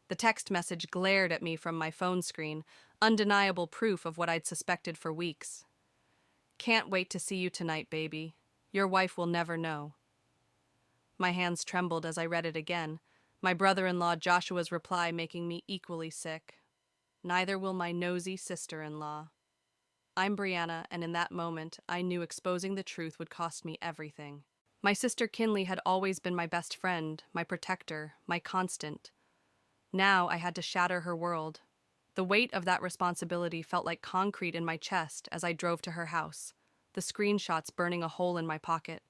The text message glared at me from my phone screen, undeniable proof of what I'd suspected for weeks. Can't wait to see you tonight, baby. Your wife will never know. My hands trembled as I read it again, my brother-in-law Joshua's reply making me equally sick. Neither will my nosy sister-in-law. I'm Brianna, and in that moment, I knew exposing the truth would cost me everything. My sister Kinley had always been my best friend, my protector, my constant. Now I had to shatter her world. The weight of that responsibility felt like concrete in my chest as I drove to her house, the screenshots burning a hole in my pocket.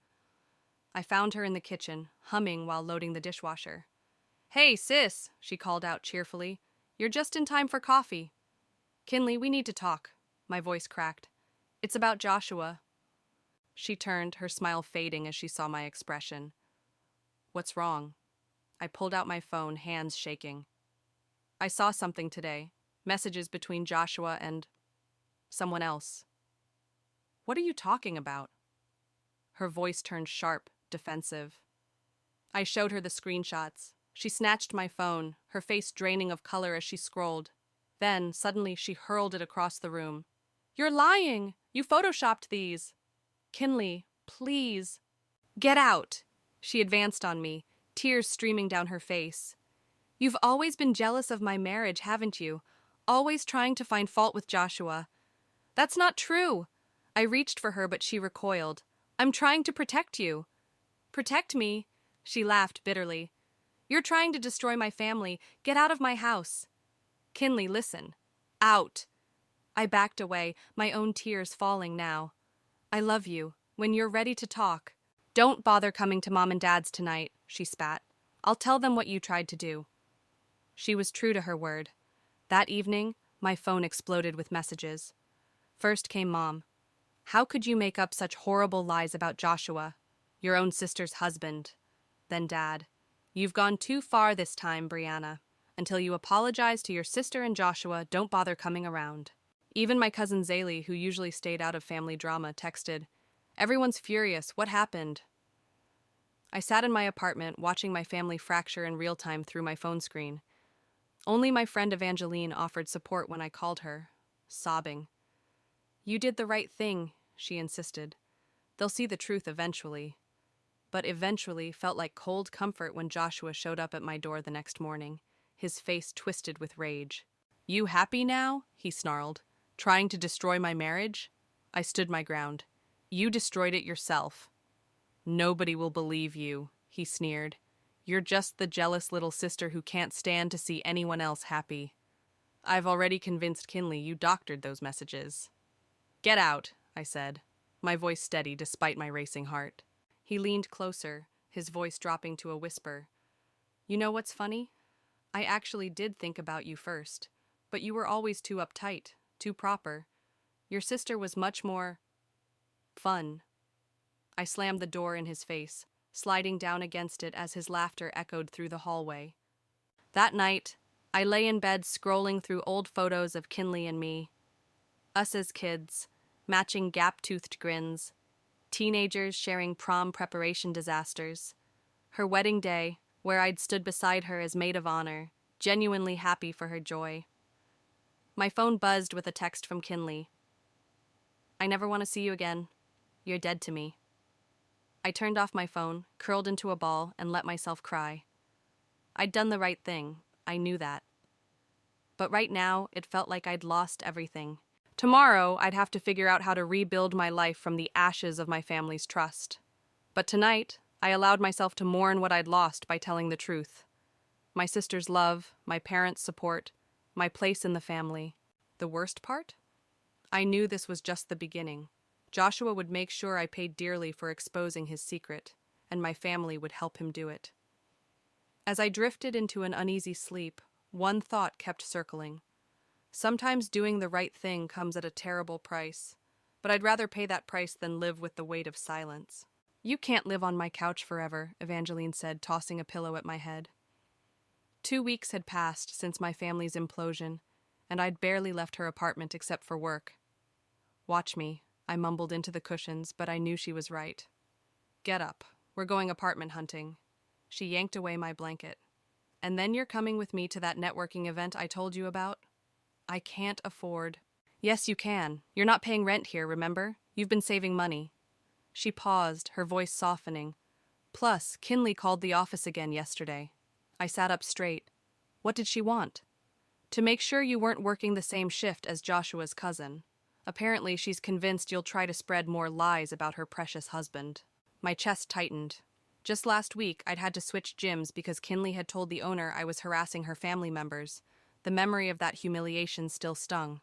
I found her in the kitchen, humming while loading the dishwasher. "Hey, sis," she called out cheerfully. "You're just in time for coffee." "Kinley, we need to talk." My voice cracked. "It's about Joshua." She turned, her smile fading as she saw my expression. "What's wrong?" I pulled out my phone, hands shaking. "I saw something today. Messages between Joshua and someone else." "What are you talking about?" Her voice turned sharp, defensive. I showed her the screenshots. She snatched my phone, her face draining of color as she scrolled. Then, suddenly, she hurled it across the room. "You're lying! You photoshopped these!" "Kinley, please." "Get out!" She advanced on me, tears streaming down her face. "You've always been jealous of my marriage, haven't you? Always trying to find fault with Joshua." "That's not true!" I reached for her, but she recoiled. "I'm trying to protect you." "Protect me?" She laughed bitterly. "You're trying to destroy my family. Get out of my house." "Kinley, listen." "Out." I backed away, my own tears falling now. "I love you. When you're ready to talk." "Don't bother coming to Mom and Dad's tonight," she spat. "I'll tell them what you tried to do." She was true to her word. That evening, my phone exploded with messages. First came Mom. "How could you make up such horrible lies about Joshua, your own sister's husband?" Then Dad. "You've gone too far this time, Brianna. Until you apologize to your sister and Joshua, don't bother coming around." Even my cousin Zaylee, who usually stayed out of family drama, texted, "Everyone's furious. What happened?" I sat in my apartment, watching my family fracture in real time through my phone screen. Only my friend Evangeline offered support when I called her, sobbing. "You did the right thing," she insisted. "They'll see the truth eventually." But eventually felt like cold comfort when Joshua showed up at my door the next morning, his face twisted with rage. "You happy now?" he snarled. "Trying to destroy my marriage?" I stood my ground. "You destroyed it yourself." "Nobody will believe you," he sneered. "You're just the jealous little sister who can't stand to see anyone else happy." "I've already convinced Kinley you doctored those messages." "Get out," I said, my voice steady despite my racing heart. He leaned closer, his voice dropping to a whisper. "You know what's funny? I actually did think about you first, but you were always too uptight, too proper. Your sister was much more fun." I slammed the door in his face, sliding down against it as his laughter echoed through the hallway. That night, I lay in bed scrolling through old photos of Kinley and me. Us as kids, matching gap-toothed grins, teenagers sharing prom preparation disasters. Her wedding day, where I'd stood beside her as maid of honor, genuinely happy for her joy. My phone buzzed with a text from Kinley. "I never want to see you again. You're dead to me." I turned off my phone, curled into a ball, and let myself cry. I'd done the right thing. I knew that. But right now, it felt like I'd lost everything. Tomorrow, I'd have to figure out how to rebuild my life from the ashes of my family's trust. But tonight, I allowed myself to mourn what I'd lost by telling the truth. My sister's love, my parents' support, my place in the family. The worst part? I knew this was just the beginning. Joshua would make sure I paid dearly for exposing his secret, and my family would help him do it. As I drifted into an uneasy sleep, one thought kept circling. Sometimes doing the right thing comes at a terrible price, but I'd rather pay that price than live with the weight of silence. "You can't live on my couch forever," Evangeline said, tossing a pillow at my head. 2 weeks had passed since my family's implosion, and I'd barely left her apartment except for work. "Watch me," I mumbled into the cushions, but I knew she was right. "Get up. We're going apartment hunting." She yanked away my blanket. And then you're coming with me to that networking event I told you about? I can't afford. Yes, you can. You're not paying rent here, remember? You've been saving money. She paused, her voice softening. Plus, Kinley called the office again yesterday. I sat up straight. What did she want? To make sure you weren't working the same shift as Joshua's cousin. Apparently, she's convinced you'll try to spread more lies about her precious husband. My chest tightened. Just last week, I'd had to switch gyms because Kinley had told the owner I was harassing her family members. The memory of that humiliation still stung.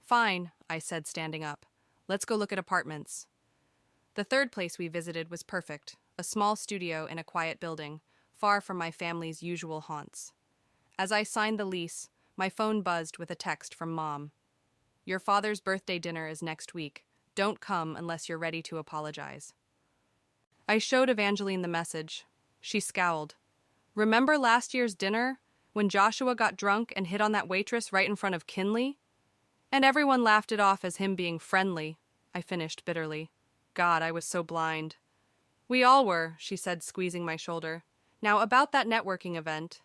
Fine, I said, standing up. Let's go look at apartments. The third place we visited was perfect, a small studio in a quiet building, far from my family's usual haunts. As I signed the lease, my phone buzzed with a text from Mom. Your father's birthday dinner is next week. Don't come unless you're ready to apologize. I showed Evangeline the message. She scowled. Remember last year's dinner, when Joshua got drunk and hit on that waitress right in front of Kinley? And everyone laughed it off as him being friendly, I finished bitterly. God, I was so blind. We all were, she said, squeezing my shoulder. Now, about that networking event.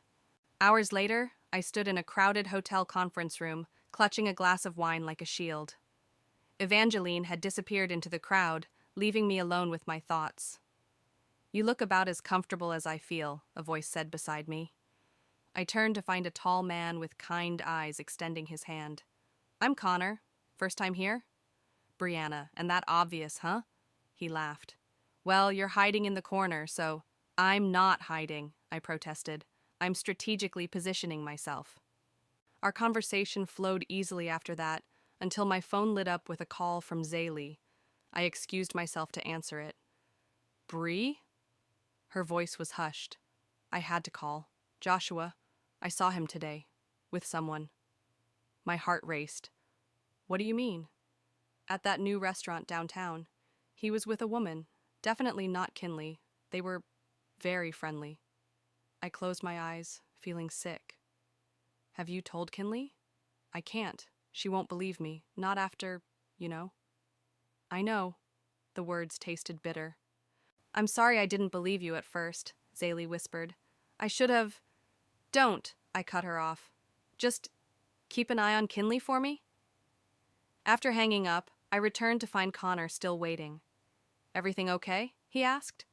Hours later, I stood in a crowded hotel conference room, clutching a glass of wine like a shield. Evangeline had disappeared into the crowd, leaving me alone with my thoughts. You look about as comfortable as I feel, a voice said beside me. I turned to find a tall man with kind eyes extending his hand. I'm Connor. First time here? Brianna, and that obvious, huh? He laughed. Well, you're hiding in the corner, so... I'm not hiding, I protested. I'm strategically positioning myself. Our conversation flowed easily after that, until my phone lit up with a call from Zaylee. I excused myself to answer it. Bree? Her voice was hushed. I had to call. Joshua. I saw him today. With someone. My heart raced. What do you mean? At that new restaurant downtown. He was with a woman. Definitely not Kinley. They were very friendly. I closed my eyes, feeling sick. Have you told Kinley? I can't. She won't believe me. Not after, you know. I know. The words tasted bitter. I'm sorry I didn't believe you at first, Zaylee whispered. I should have... Don't, I cut her off. Just keep an eye on Kinley for me? After hanging up, I returned to find Connor still waiting. Everything okay? He asked.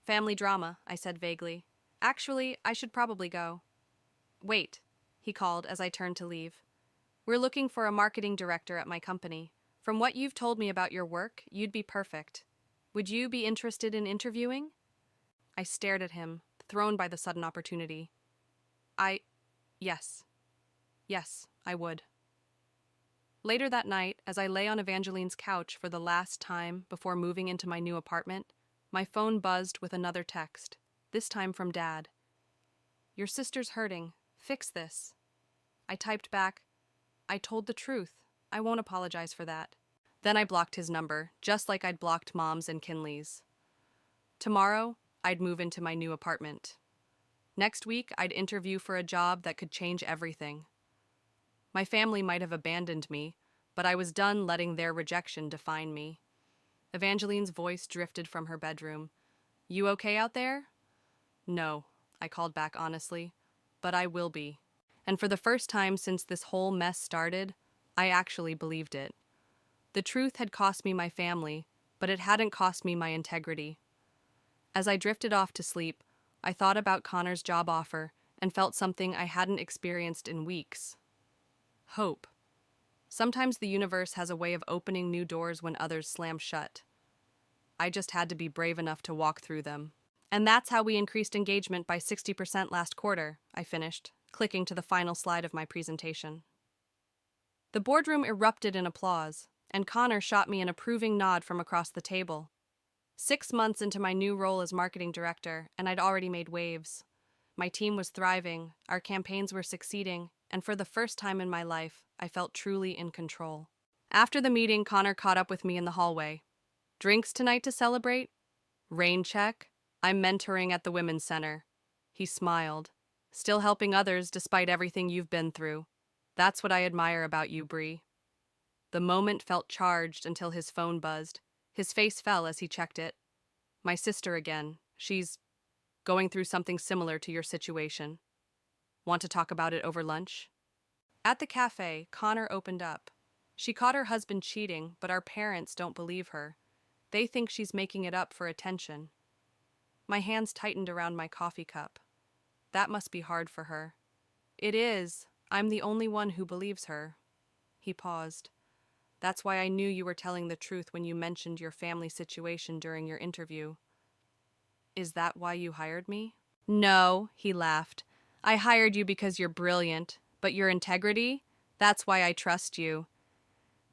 Family drama, I said vaguely. Actually, I should probably go. Wait, he called as I turned to leave. We're looking for a marketing director at my company. From what you've told me about your work, you'd be perfect. Would you be interested in interviewing? I stared at him, thrown by the sudden opportunity. Yes. Yes, I would. Later that night, as I lay on Evangeline's couch for the last time before moving into my new apartment, my phone buzzed with another text, this time from Dad. Your sister's hurting. Fix this. I typed back, I told the truth. I won't apologize for that. Then I blocked his number, just like I'd blocked Mom's and Kinley's. Tomorrow, I'd move into my new apartment. Next week, I'd interview for a job that could change everything. My family might have abandoned me, but I was done letting their rejection define me. Evangeline's voice drifted from her bedroom. You okay out there? No, I called back honestly, but I will be. And for the first time since this whole mess started, I actually believed it. The truth had cost me my family, but it hadn't cost me my integrity. As I drifted off to sleep, I thought about Connor's job offer and felt something I hadn't experienced in weeks. Hope. Sometimes the universe has a way of opening new doors when others slam shut. I just had to be brave enough to walk through them. And that's how we increased engagement by 60% last quarter, I finished, clicking to the final slide of my presentation. The boardroom erupted in applause, and Connor shot me an approving nod from across the table. 6 months into my new role as marketing director, and I'd already made waves. My team was thriving, our campaigns were succeeding, and for the first time in my life, I felt truly in control. After the meeting, Connor caught up with me in the hallway. Drinks tonight to celebrate? Rain check? I'm mentoring at the Women's Center. He smiled. Still helping others despite everything you've been through. That's what I admire about you, Bree. The moment felt charged until his phone buzzed. His face fell as he checked it. My sister again. She's going through something similar to your situation. Want to talk about it over lunch? At the cafe, Connor opened up. She caught her husband cheating, but our parents don't believe her. They think she's making it up for attention. My hands tightened around my coffee cup. That must be hard for her. It is. I'm the only one who believes her. He paused. That's why I knew you were telling the truth when you mentioned your family situation during your interview. Is that why you hired me? No, he laughed. I hired you because you're brilliant, but your integrity? That's why I trust you.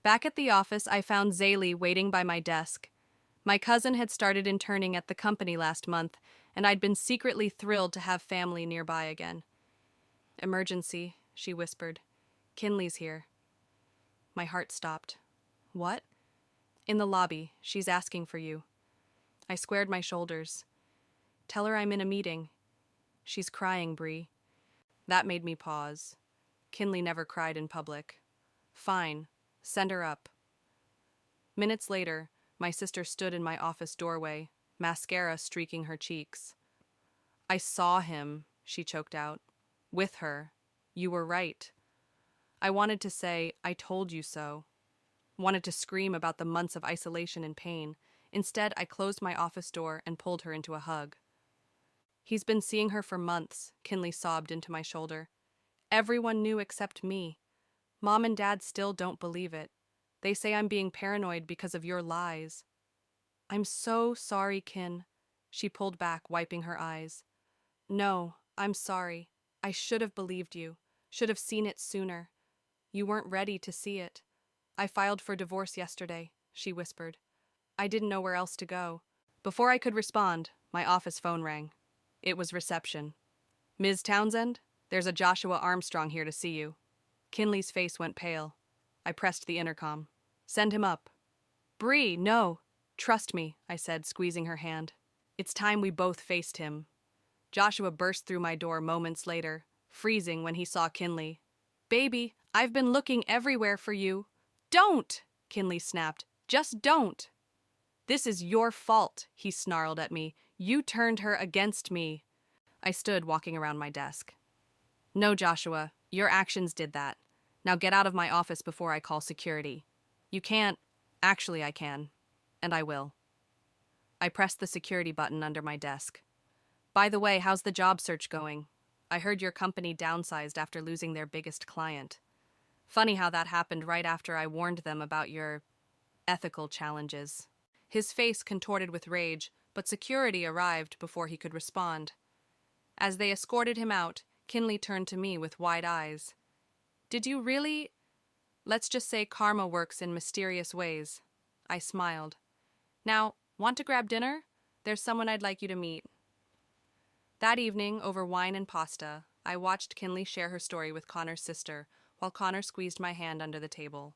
Back at the office, I found Zaylee waiting by my desk. My cousin had started interning at the company last month, and I'd been secretly thrilled to have family nearby again. Emergency, she whispered. Kinley's here. My heart stopped. What? In the lobby. She's asking for you. I squared my shoulders. Tell her I'm in a meeting. She's crying, Bree. That made me pause. Kinley never cried in public. Fine. Send her up. Minutes later, my sister stood in my office doorway, mascara streaking her cheeks. I saw him, she choked out. With her. You were right. I wanted to say, I told you so. Wanted to scream about the months of isolation and pain. Instead, I closed my office door and pulled her into a hug. He's been seeing her for months, Kinley sobbed into my shoulder. Everyone knew except me. Mom and Dad still don't believe it. They say I'm being paranoid because of your lies. I'm so sorry, Kin. She pulled back, wiping her eyes. No, I'm sorry. I should have believed you. Should have seen it sooner. You weren't ready to see it. I filed for divorce yesterday, she whispered. I didn't know where else to go. Before I could respond, my office phone rang. It was reception. Ms. Townsend, there's a Joshua Armstrong here to see you. Kinley's face went pale. I pressed the intercom. Send him up. Bree, no. Trust me, I said, squeezing her hand. It's time we both faced him. Joshua burst through my door moments later, freezing when he saw Kinley. Baby, I've been looking everywhere for you. Don't! Kinley snapped. Just don't! This is your fault, he snarled at me. You turned her against me. I stood walking around my desk. No, Joshua, your actions did that. Now get out of my office before I call security. You can't. Actually, I can. And I will. I pressed the security button under my desk. By the way, how's the job search going? I heard your company downsized after losing their biggest client. Funny how that happened right after I warned them about your ethical challenges. His face contorted with rage, but security arrived before he could respond. As they escorted him out, Kinley turned to me with wide eyes. Did you really? Let's just say karma works in mysterious ways. I smiled. Now, want to grab dinner? There's someone I'd like you to meet. That evening, over wine and pasta, I watched Kinley share her story with Connor's sister, while Connor squeezed my hand under the table.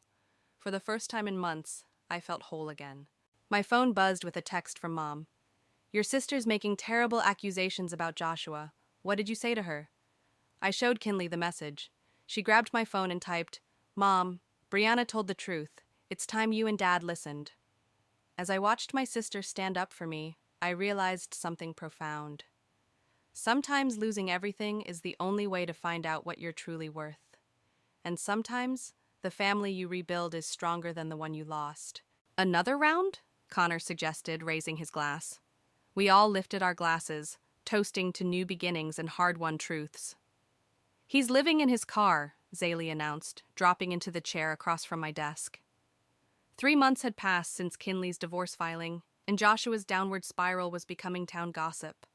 For the first time in months, I felt whole again. My phone buzzed with a text from Mom. Your sister's making terrible accusations about Joshua. What did you say to her? I showed Kinley the message. She grabbed my phone and typed, Mom, Brianna told the truth. It's time you and Dad listened. As I watched my sister stand up for me, I realized something profound. Sometimes losing everything is the only way to find out what you're truly worth. And sometimes, the family you rebuild is stronger than the one you lost. Another round? Connor suggested, raising his glass. We all lifted our glasses, toasting to new beginnings and hard-won truths. He's living in his car, Zaylee announced, dropping into the chair across from my desk. 3 months had passed since Kinley's divorce filing, and Joshua's downward spiral was becoming town gossip.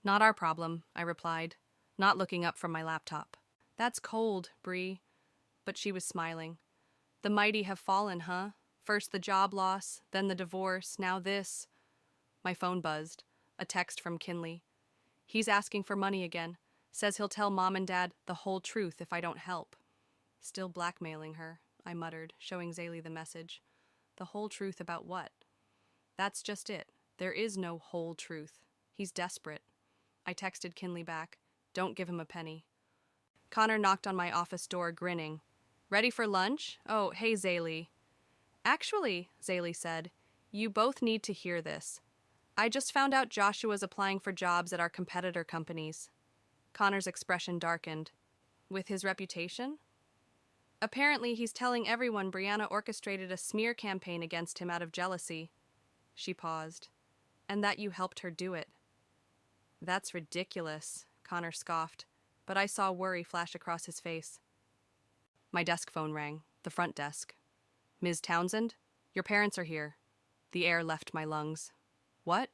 Not our problem, I replied, not looking up from my laptop. That's cold, Bree. But she was smiling. The mighty have fallen, huh? First the job loss, then the divorce, now this. My phone buzzed. A text from Kinley. He's asking for money again. Says he'll tell Mom and Dad the whole truth if I don't help. Still blackmailing her, I muttered, showing Zaylee the message. The whole truth about what? That's just it. There is no whole truth. He's desperate. I texted Kinley back. Don't give him a penny. Connor knocked on my office door, grinning. Ready for lunch? Oh, hey, Zaylee. Actually, Zaylee said, you both need to hear this. I just found out Joshua's applying for jobs at our competitor companies. Connor's expression darkened. With his reputation? Apparently, he's telling everyone Brianna orchestrated a smear campaign against him out of jealousy. She paused. And that you helped her do it. That's ridiculous, Connor scoffed, but I saw worry flash across his face. My desk phone rang, the front desk. Ms. Townsend, your parents are here. The air left my lungs. What?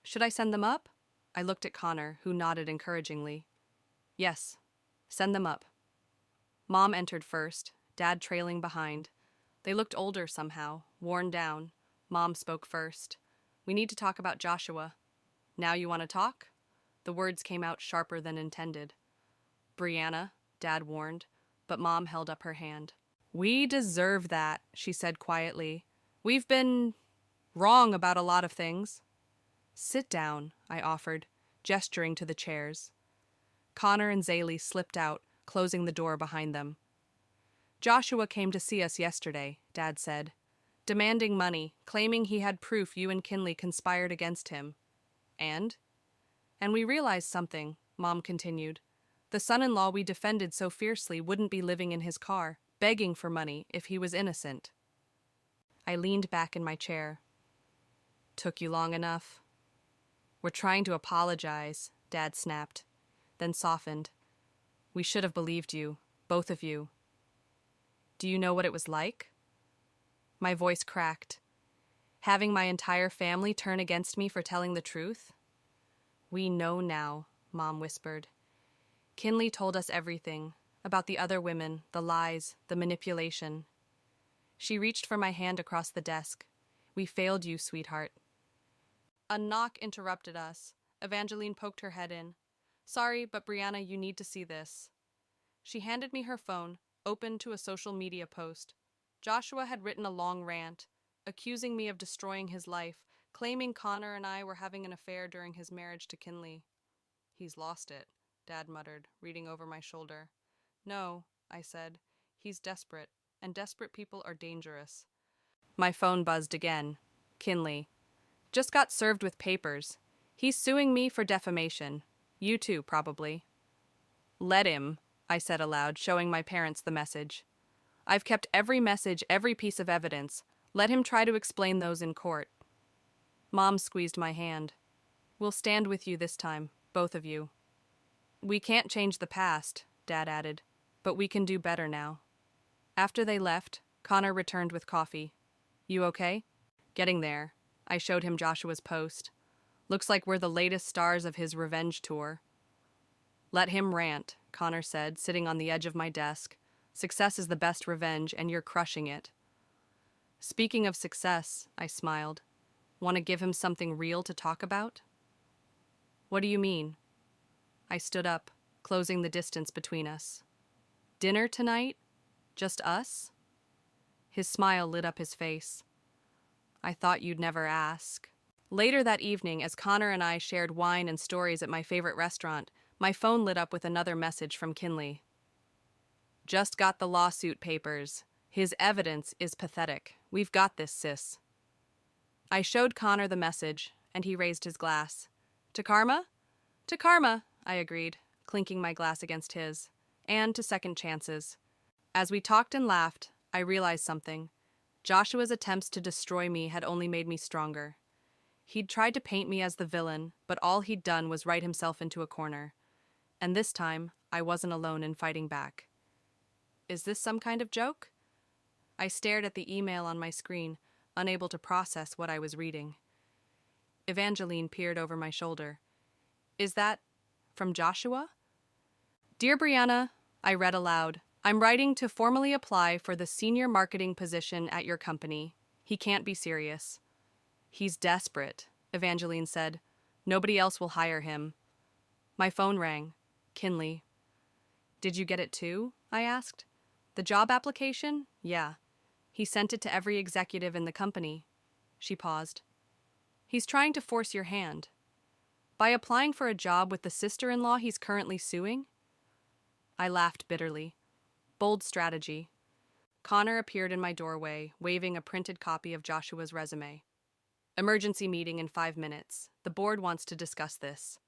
Should I send them up? I looked at Connor, who nodded encouragingly. Yes, send them up. Mom entered first, Dad trailing behind. They looked older somehow, worn down. Mom spoke first. We need to talk about Joshua. Now you want to talk? The words came out sharper than intended. Brianna, Dad warned, but Mom held up her hand. We deserve that, she said quietly. We've been wrong about a lot of things. Sit down, I offered, gesturing to the chairs. Connor and Zaylee slipped out, closing the door behind them. Joshua came to see us yesterday, Dad said, demanding money, claiming he had proof you and Kinley conspired against him. And we realized something, Mom continued. The son-in-law we defended so fiercely wouldn't be living in his car, begging for money if he was innocent. I leaned back in my chair. Took you long enough? We're trying to apologize, Dad snapped, then softened. We should have believed you, both of you. Do you know what it was like? My voice cracked. Having my entire family turn against me for telling the truth? We know now, Mom whispered. Kinley told us everything, about the other women, the lies, the manipulation. She reached for my hand across the desk. We failed you, sweetheart. A knock interrupted us. Evangeline poked her head in. Sorry, but Brianna, you need to see this. She handed me her phone, opened to a social media post. Joshua had written a long rant, accusing me of destroying his life, claiming Connor and I were having an affair during his marriage to Kinley. He's lost it, Dad muttered, reading over my shoulder. No, I said. He's desperate, and desperate people are dangerous. My phone buzzed again. Kinley. Just got served with papers. He's suing me for defamation. You too, probably. Let him, I said aloud, showing my parents the message. I've kept every message, every piece of evidence. Let him try to explain those in court. Mom squeezed my hand. We'll stand with you this time, both of you. We can't change the past, Dad added, but we can do better now. After they left, Connor returned with coffee. You okay? Getting there. I showed him Joshua's post. Looks like we're the latest stars of his revenge tour. Let him rant, Connor said, sitting on the edge of my desk. Success is the best revenge, and you're crushing it. Speaking of success, I smiled. Want to give him something real to talk about? What do you mean? I stood up, closing the distance between us. Dinner tonight? Just us? His smile lit up his face. I thought you'd never ask. Later that evening, as Connor and I shared wine and stories at my favorite restaurant, my phone lit up with another message from Kinley. Just got the lawsuit papers. His evidence is pathetic. We've got this, sis. I showed Connor the message, and he raised his glass. To karma? To karma, I agreed, clinking my glass against his. And to second chances. As we talked and laughed, I realized something. Joshua's attempts to destroy me had only made me stronger. He'd tried to paint me as the villain, but all he'd done was write himself into a corner. And this time, I wasn't alone in fighting back. Is this some kind of joke? I stared at the email on my screen, unable to process what I was reading. Evangeline peered over my shoulder. Is that from Joshua? Dear Brianna, I read aloud. I'm writing to formally apply for the senior marketing position at your company. He can't be serious. He's desperate, Evangeline said. Nobody else will hire him. My phone rang. Kinley. Did you get it too? I asked. The job application? Yeah. He sent it to every executive in the company. She paused. He's trying to force your hand. By applying for a job with the sister-in-law he's currently suing? I laughed bitterly. Bold strategy. Connor appeared in my doorway, waving a printed copy of Joshua's resume. Emergency meeting in 5 minutes. The board wants to discuss this.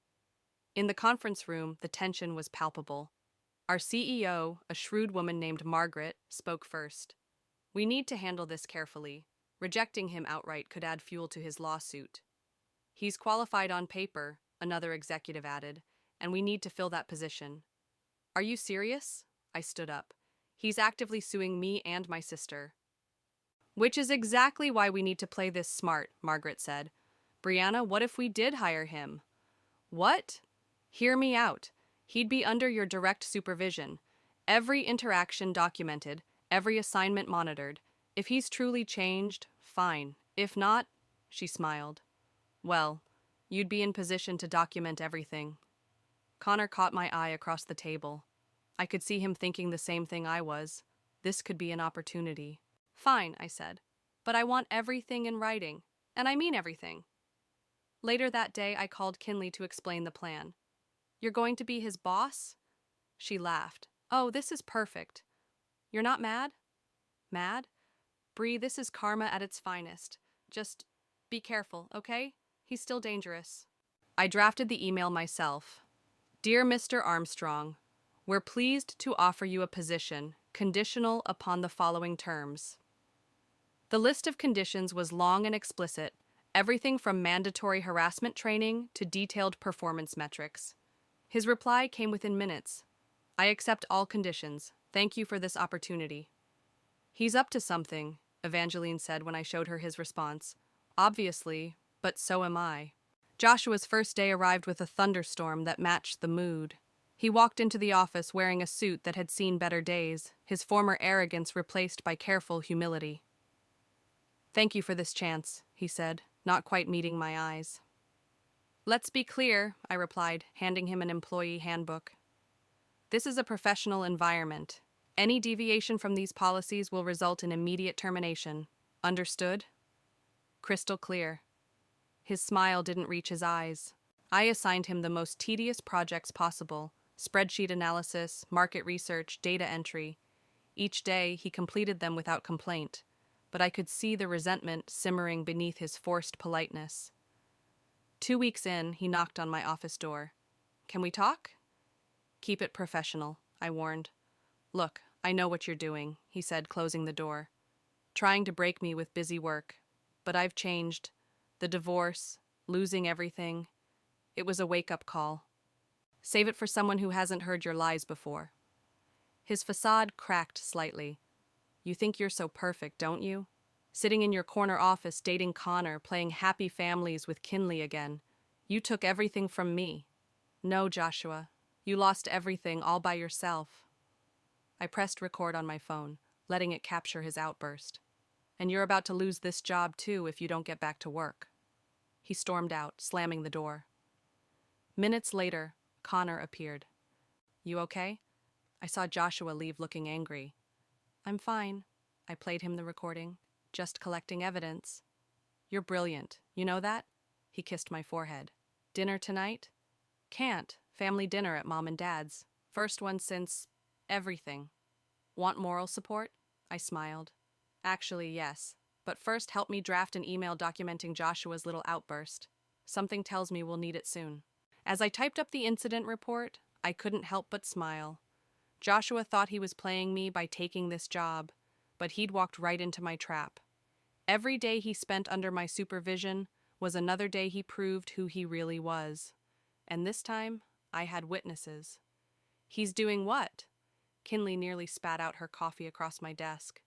In the conference room, the tension was palpable. Our CEO, a shrewd woman named Margaret, spoke first. We need to handle this carefully. Rejecting him outright could add fuel to his lawsuit. He's qualified on paper, another executive added, and we need to fill that position. Are you serious? I stood up. He's actively suing me and my sister. Which is exactly why we need to play this smart, Margaret said. Brianna, what if we did hire him? What? Hear me out. He'd be under your direct supervision. Every interaction documented, every assignment monitored. If he's truly changed, fine. If not, she smiled. Well, you'd be in position to document everything. Connor caught my eye across the table. I could see him thinking the same thing I was. This could be an opportunity. Fine, I said, but I want everything in writing, and I mean everything. Later that day, I called Kinley to explain the plan. You're going to be his boss? She laughed. Oh, this is perfect. You're not mad? Mad? Bree, this is karma at its finest. Just be careful, okay? He's still dangerous. I drafted the email myself. Dear Mr. Armstrong, we're pleased to offer you a position, conditional upon the following terms. The list of conditions was long and explicit, everything from mandatory harassment training to detailed performance metrics. His reply came within minutes. I accept all conditions. Thank you for this opportunity. He's up to something, Evangeline said when I showed her his response. Obviously, but so am I. Joshua's first day arrived with a thunderstorm that matched the mood. He walked into the office wearing a suit that had seen better days, his former arrogance replaced by careful humility. Thank you for this chance, he said, not quite meeting my eyes. Let's be clear, I replied, handing him an employee handbook. This is a professional environment. Any deviation from these policies will result in immediate termination. Understood? Crystal clear. His smile didn't reach his eyes. I assigned him the most tedious projects possible: spreadsheet analysis, market research, data entry. Each day, he completed them without complaint, but I could see the resentment simmering beneath his forced politeness. 2 weeks in, he knocked on my office door. Can we talk? Keep it professional, I warned. Look, I know what you're doing, he said, closing the door. Trying to break me with busy work. But I've changed. The divorce, losing everything. It was a wake-up call. Save it for someone who hasn't heard your lies before. His facade cracked slightly. You think you're so perfect, don't you? Sitting in your corner office dating Connor, playing happy families with Kinley again. You took everything from me. No, Joshua. You lost everything all by yourself. I pressed record on my phone, letting it capture his outburst. And you're about to lose this job too if you don't get back to work. He stormed out, slamming the door. Minutes later, Connor appeared. You okay? I saw Joshua leave looking angry. I'm fine. I played him the recording. Just collecting evidence. You're brilliant. You know that? He kissed my forehead. Dinner tonight? Can't. Family dinner at Mom and Dad's. First one since everything. Want moral support? I smiled. Actually, yes. But first, help me draft an email documenting Joshua's little outburst. Something tells me we'll need it soon. As I typed up the incident report, I couldn't help but smile. Joshua thought he was playing me by taking this job, but he'd walked right into my trap. Every day he spent under my supervision was another day he proved who he really was. And this time, I had witnesses. He's doing what? Kinley nearly spat out her coffee across my desk.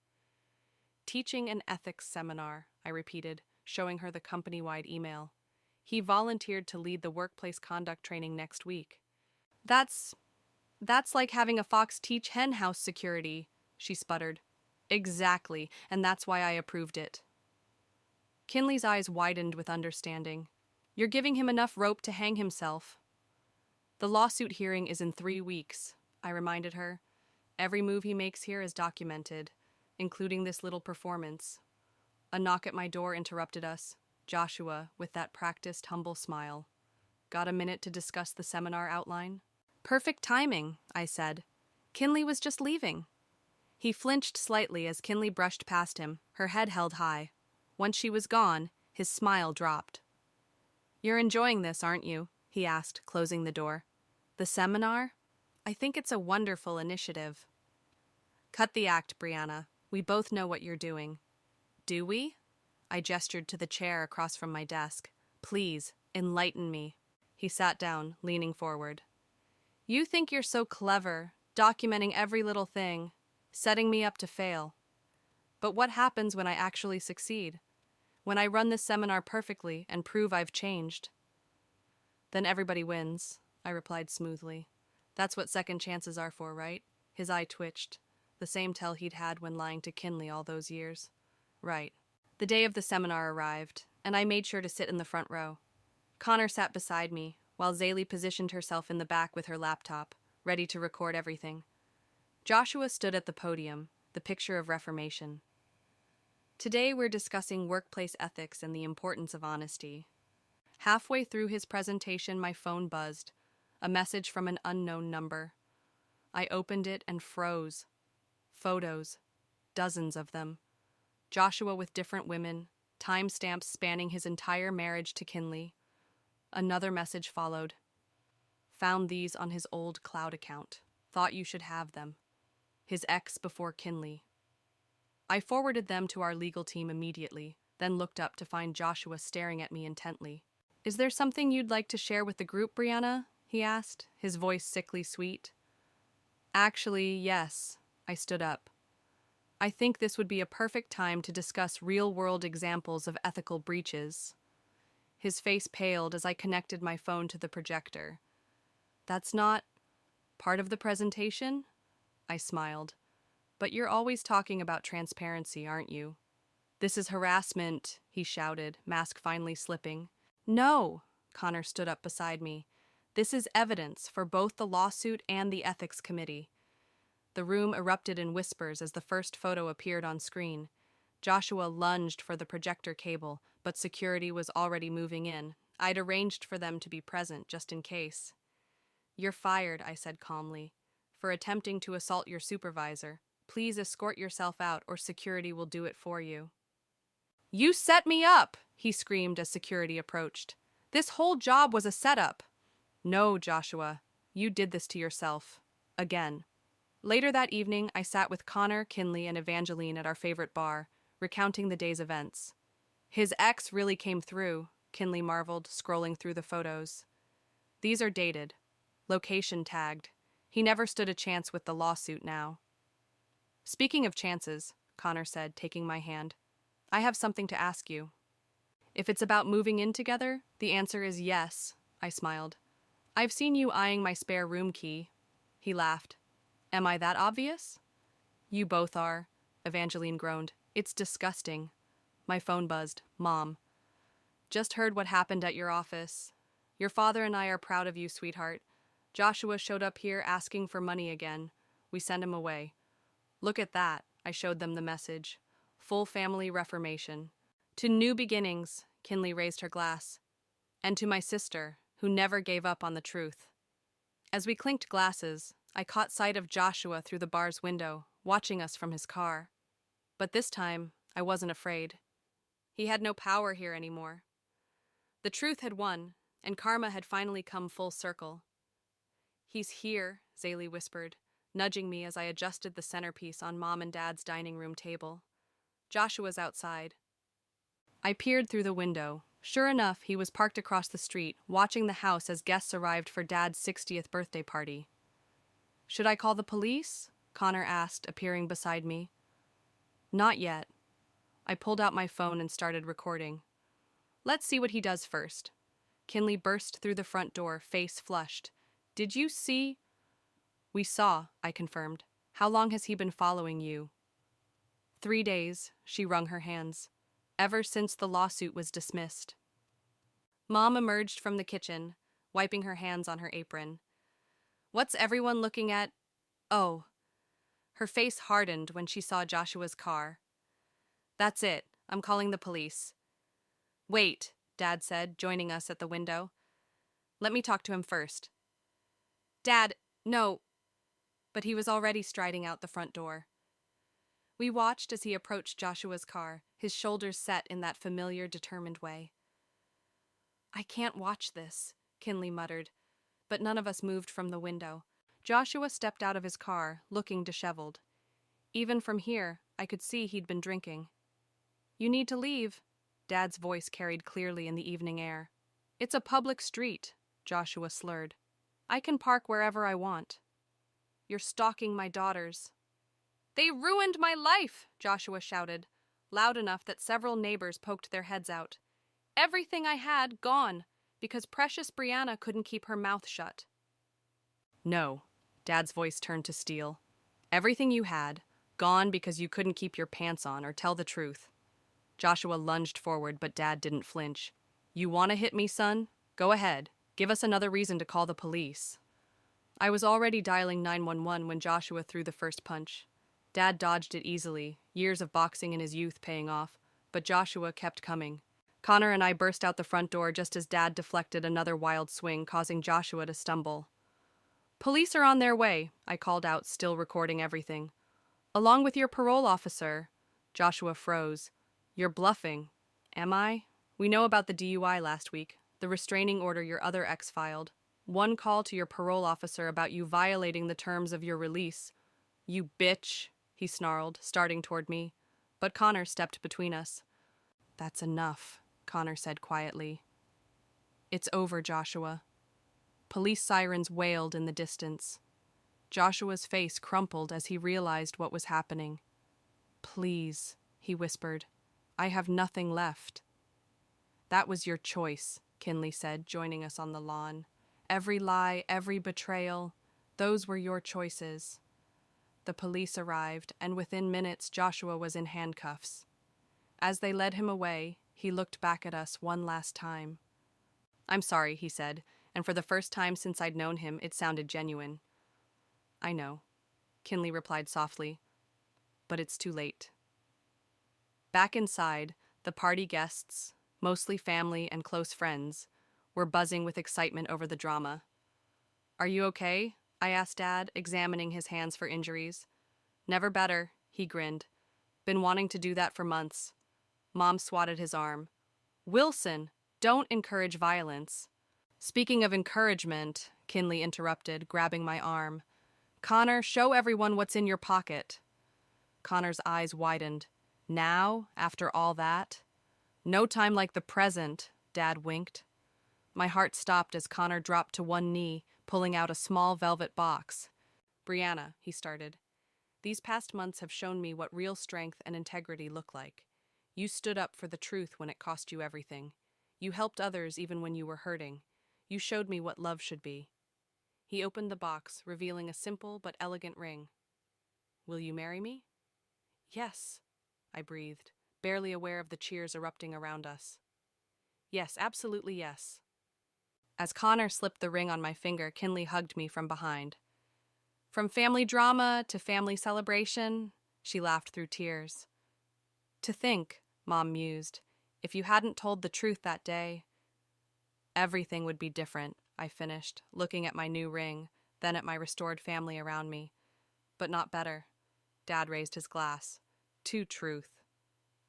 Teaching an ethics seminar, I repeated, showing her the company-wide email. He volunteered to lead the workplace conduct training next week. That's like having a fox teach hen house security, she sputtered. Exactly, and that's why I approved it. Kinley's eyes widened with understanding. You're giving him enough rope to hang himself. The lawsuit hearing is in 3 weeks, I reminded her. Every move he makes here is documented, including this little performance. A knock at my door interrupted us. Joshua, with that practiced, humble smile. Got a minute to discuss the seminar outline? Perfect timing, I said. Kinley was just leaving. He flinched slightly as Kinley brushed past him, her head held high. Once she was gone, his smile dropped. You're enjoying this, aren't you? he asked, closing the door. The seminar? I think it's a wonderful initiative. Cut the act, Brianna. We both know what you're doing. Do we? I gestured to the chair across from my desk. Please, enlighten me. He sat down, leaning forward. You think you're so clever, documenting every little thing, setting me up to fail. But what happens when I actually succeed? When I run this seminar perfectly and prove I've changed? Then everybody wins, I replied smoothly. That's what second chances are for, right? His eye twitched, the same tell he'd had when lying to Kinley all those years. Right. The day of the seminar arrived, and I made sure to sit in the front row. Connor sat beside me, while Zaylee positioned herself in the back with her laptop, ready to record everything. Joshua stood at the podium, the picture of reformation. Today we're discussing workplace ethics and the importance of honesty. Halfway through his presentation, my phone buzzed, a message from an unknown number. I opened it and froze. Photos, dozens of them. Joshua with different women, timestamps spanning his entire marriage to Kinley. Another message followed. Found these on his old cloud account. Thought you should have them. His ex before Kinley. I forwarded them to our legal team immediately, then looked up to find Joshua staring at me intently. Is there something you'd like to share with the group, Brianna? He asked, his voice sickly sweet. Actually, yes. I stood up. I think this would be a perfect time to discuss real-world examples of ethical breaches. His face paled as I connected my phone to the projector. That's not part of the presentation? I smiled. But you're always talking about transparency, aren't you? This is harassment, he shouted, mask finally slipping. No, Connor stood up beside me. This is evidence for both the lawsuit and the ethics committee. The room erupted in whispers as the first photo appeared on screen. Joshua lunged for the projector cable, but security was already moving in. I'd arranged for them to be present just in case. You're fired, I said calmly, for attempting to assault your supervisor. Please escort yourself out or security will do it for you. You set me up, he screamed as security approached. This whole job was a setup. No, Joshua, you did this to yourself. Again. Later that evening, I sat with Connor, Kinley, and Evangeline at our favorite bar, recounting the day's events. His ex really came through, Kinley marveled, scrolling through the photos. These are dated. Location tagged. He never stood a chance with the lawsuit now. Speaking of chances, Connor said, taking my hand, I have something to ask you. If it's about moving in together, the answer is yes, I smiled. I've seen you eyeing my spare room key. He laughed. Am I that obvious? You both are, Evangeline groaned. It's disgusting. My phone buzzed. Mom. Just heard what happened at your office. Your father and I are proud of you, sweetheart. Joshua showed up here asking for money again. We sent him away. Look at that, I showed them the message. Full family reformation. To new beginnings, Kinley raised her glass. And to my sister, who never gave up on the truth. As we clinked glasses, I caught sight of Joshua through the bar's window, watching us from his car. But this time, I wasn't afraid. He had no power here anymore. The truth had won, and karma had finally come full circle. He's here, Zaylee whispered, nudging me as I adjusted the centerpiece on Mom and Dad's dining room table. Joshua's outside. I peered through the window. Sure enough, he was parked across the street, watching the house as guests arrived for Dad's 60th birthday party. Should I call the police? Connor asked, appearing beside me. Not yet. I pulled out my phone and started recording. Let's see what he does first. Kinley burst through the front door, face flushed. Did you see? We saw, I confirmed. How long has he been following you? 3 days, she wrung her hands. Ever since the lawsuit was dismissed. Mom emerged from the kitchen, wiping her hands on her apron. What's everyone looking at? Oh. Her face hardened when she saw Joshua's car. That's it. I'm calling the police. Wait, Dad said, joining us at the window. Let me talk to him first. Dad, no. But he was already striding out the front door. We watched as he approached Joshua's car, his shoulders set in that familiar, determined way. I can't watch this, Kinley muttered, but none of us moved from the window. Joshua stepped out of his car, looking disheveled. Even from here, I could see he'd been drinking. "You need to leave," Dad's voice carried clearly in the evening air. "It's a public street," Joshua slurred. "I can park wherever I want." "You're stalking my daughters." "They ruined my life," Joshua shouted, loud enough that several neighbors poked their heads out. "Everything I had, gone, because precious Brianna couldn't keep her mouth shut." "No," Dad's voice turned to steel. "Everything you had, gone because you couldn't keep your pants on or tell the truth." Joshua lunged forward, but Dad didn't flinch. "You want to hit me, son? Go ahead. Give us another reason to call the police." I was already dialing 911 when Joshua threw the first punch. Dad dodged it easily, years of boxing in his youth paying off, but Joshua kept coming. Connor and I burst out the front door just as Dad deflected another wild swing, causing Joshua to stumble. "Police are on their way," I called out, still recording everything. "Along with your parole officer." Joshua froze. "You're bluffing." "Am I? We know about the DUI last week, the restraining order your other ex filed. One call to your parole officer about you violating the terms of your release." "You bitch," he snarled, starting toward me. But Connor stepped between us. "That's enough," Connor said quietly. "It's over, Joshua." Police sirens wailed in the distance. Joshua's face crumpled as he realized what was happening. "Please," he whispered. "I have nothing left." "That was your choice," Kinley said, joining us on the lawn. "Every lie, every betrayal, those were your choices." The police arrived, and within minutes Joshua was in handcuffs. As they led him away, he looked back at us one last time. "I'm sorry," he said, and for the first time since I'd known him, it sounded genuine. "I know," Kinley replied softly, "but it's too late." Back inside, the party guests, mostly family and close friends, were buzzing with excitement over the drama. "Are you okay?" I asked Dad, examining his hands for injuries. "Never better," he grinned. "Been wanting to do that for months." Mom swatted his arm. "Wilson, don't encourage violence." "Speaking of encouragement," Kinley interrupted, grabbing my arm. "Connor, show everyone what's in your pocket." Connor's eyes widened. "Now, after all that?" "No time like the present," Dad winked. My heart stopped as Connor dropped to one knee, pulling out a small velvet box. "Brianna," he started, "these past months have shown me what real strength and integrity look like. You stood up for the truth when it cost you everything. You helped others even when you were hurting. You showed me what love should be." He opened the box, revealing a simple but elegant ring. "Will you marry me?" "Yes," I breathed, barely aware of the cheers erupting around us. "Yes, absolutely yes." As Connor slipped the ring on my finger, Kinley hugged me from behind. "From family drama to family celebration," she laughed through tears. "To think," Mom mused, "if you hadn't told the truth that day." "Everything would be different," I finished, looking at my new ring, then at my restored family around me. "But not better." Dad raised his glass. "To truth."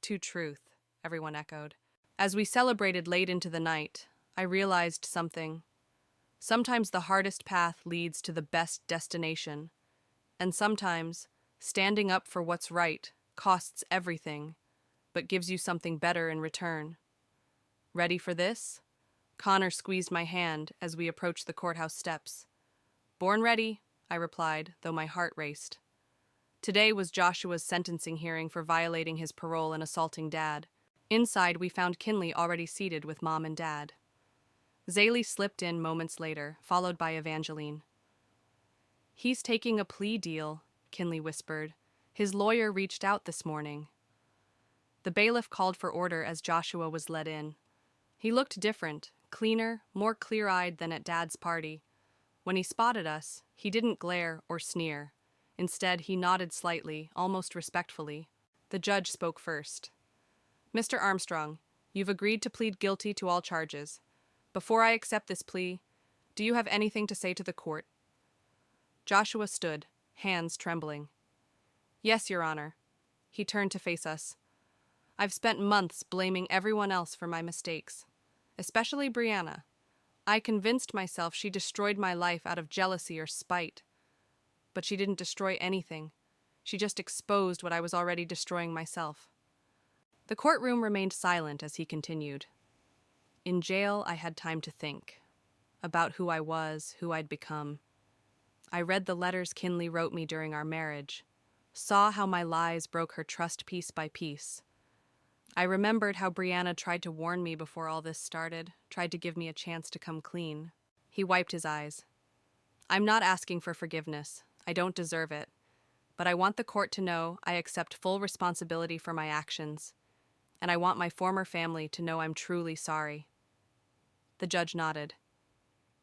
"To truth," everyone echoed. As we celebrated late into the night, I realized something. Sometimes the hardest path leads to the best destination. And sometimes, standing up for what's right costs everything, but gives you something better in return. "Ready for this?" Connor squeezed my hand as we approached the courthouse steps. "Born ready," I replied, though my heart raced. Today was Joshua's sentencing hearing for violating his parole and assaulting Dad. Inside, we found Kinley already seated with Mom and Dad. Zaylee slipped in moments later, followed by Evangeline. "He's taking a plea deal," Kinley whispered. "His lawyer reached out this morning." The bailiff called for order as Joshua was led in. He looked different, cleaner, more clear-eyed than at Dad's party. When he spotted us, he didn't glare or sneer. Instead, he nodded slightly, almost respectfully. The judge spoke first. "Mr. Armstrong, you've agreed to plead guilty to all charges. Before I accept this plea, do you have anything to say to the court?" Joshua stood, hands trembling. "Yes, Your Honor." He turned to face us. "I've spent months blaming everyone else for my mistakes, especially Brianna. I convinced myself she destroyed my life out of jealousy or spite. But she didn't destroy anything. She just exposed what I was already destroying myself. The courtroom remained silent as he continued. In jail, I had time to think about who I was, who I'd become. I read the letters Kinley wrote me during our marriage, saw how my lies broke her trust piece by piece. I remembered how Brianna tried to warn me before all this started, tried to give me a chance to come clean. He wiped his eyes. I'm not asking for forgiveness. I don't deserve it. But I want the court to know I accept full responsibility for my actions. And I want my former family to know I'm truly sorry. The judge nodded.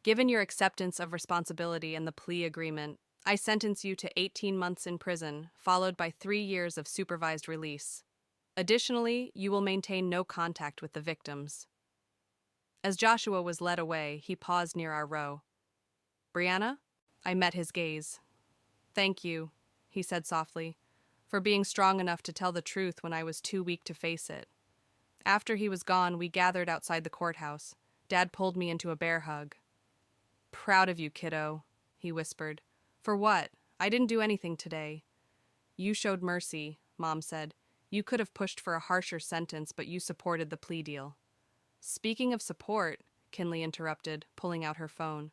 Given your acceptance of responsibility and the plea agreement, I sentence you to 18 months in prison, followed by 3 years of supervised release. Additionally, you will maintain no contact with the victims. As Joshua was led away, he paused near our row. Brianna? I met his gaze. Thank you, he said softly, for being strong enough to tell the truth when I was too weak to face it. After he was gone, we gathered outside the courthouse. Dad pulled me into a bear hug. Proud of you, kiddo, he whispered. For what? I didn't do anything today. You showed mercy, Mom said. You could have pushed for a harsher sentence, but you supported the plea deal. Speaking of support, Kinley interrupted, pulling out her phone.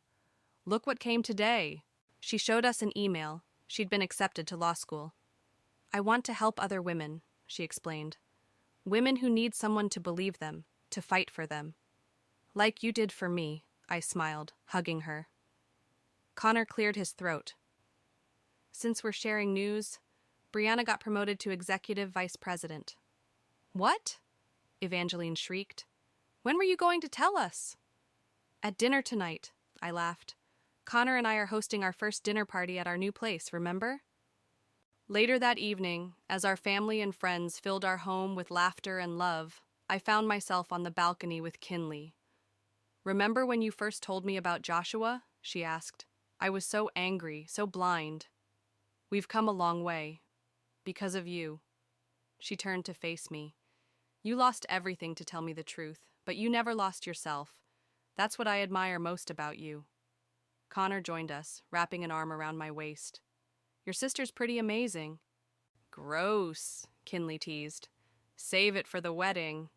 Look what came today. She showed us an email. She'd been accepted to law school. I want to help other women, she explained. Women who need someone to believe them, to fight for them. Like you did for me, I smiled, hugging her. Connor cleared his throat. Since we're sharing news, Brianna got promoted to executive vice president. What? Evangeline shrieked. When were you going to tell us? At dinner tonight, I laughed. Connor and I are hosting our first dinner party at our new place, remember? Later that evening, as our family and friends filled our home with laughter and love, I found myself on the balcony with Kinley. Remember when you first told me about Joshua? She asked. I was so angry, so blind. We've come a long way. Because of you. She turned to face me. You lost everything to tell me the truth, but you never lost yourself. That's what I admire most about you. Connor joined us, wrapping an arm around my waist. Your sister's pretty amazing. Gross, Kinley teased. Save it for the wedding.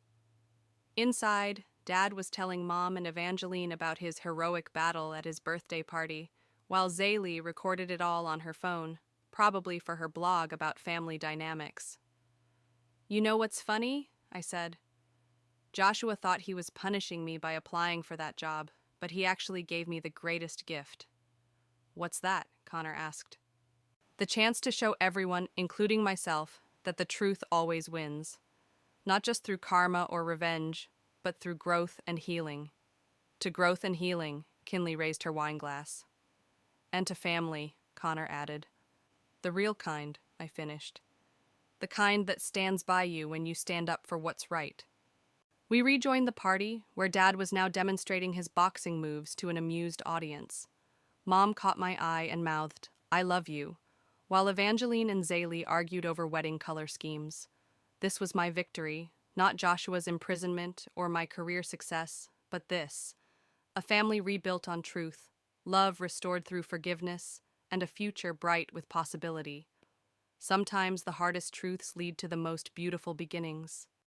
Inside, Dad was telling Mom and Evangeline about his heroic battle at his birthday party, while Zaylee recorded it all on her phone, probably for her blog about family dynamics. You know what's funny? I said. Joshua thought he was punishing me by applying for that job, but he actually gave me the greatest gift. What's that? Connor asked. The chance to show everyone, including myself, that the truth always wins. Not just through karma or revenge, but through growth and healing. To growth and healing, Kinley raised her wine glass. And to family, Connor added. The real kind, I finished. The kind that stands by you when you stand up for what's right. We rejoined the party, where Dad was now demonstrating his boxing moves to an amused audience. Mom caught my eye and mouthed, I love you, while Evangeline and Zaylee argued over wedding color schemes. This was my victory, not Joshua's imprisonment or my career success, but this. A family rebuilt on truth, love restored through forgiveness, and a future bright with possibility. Sometimes the hardest truths lead to the most beautiful beginnings.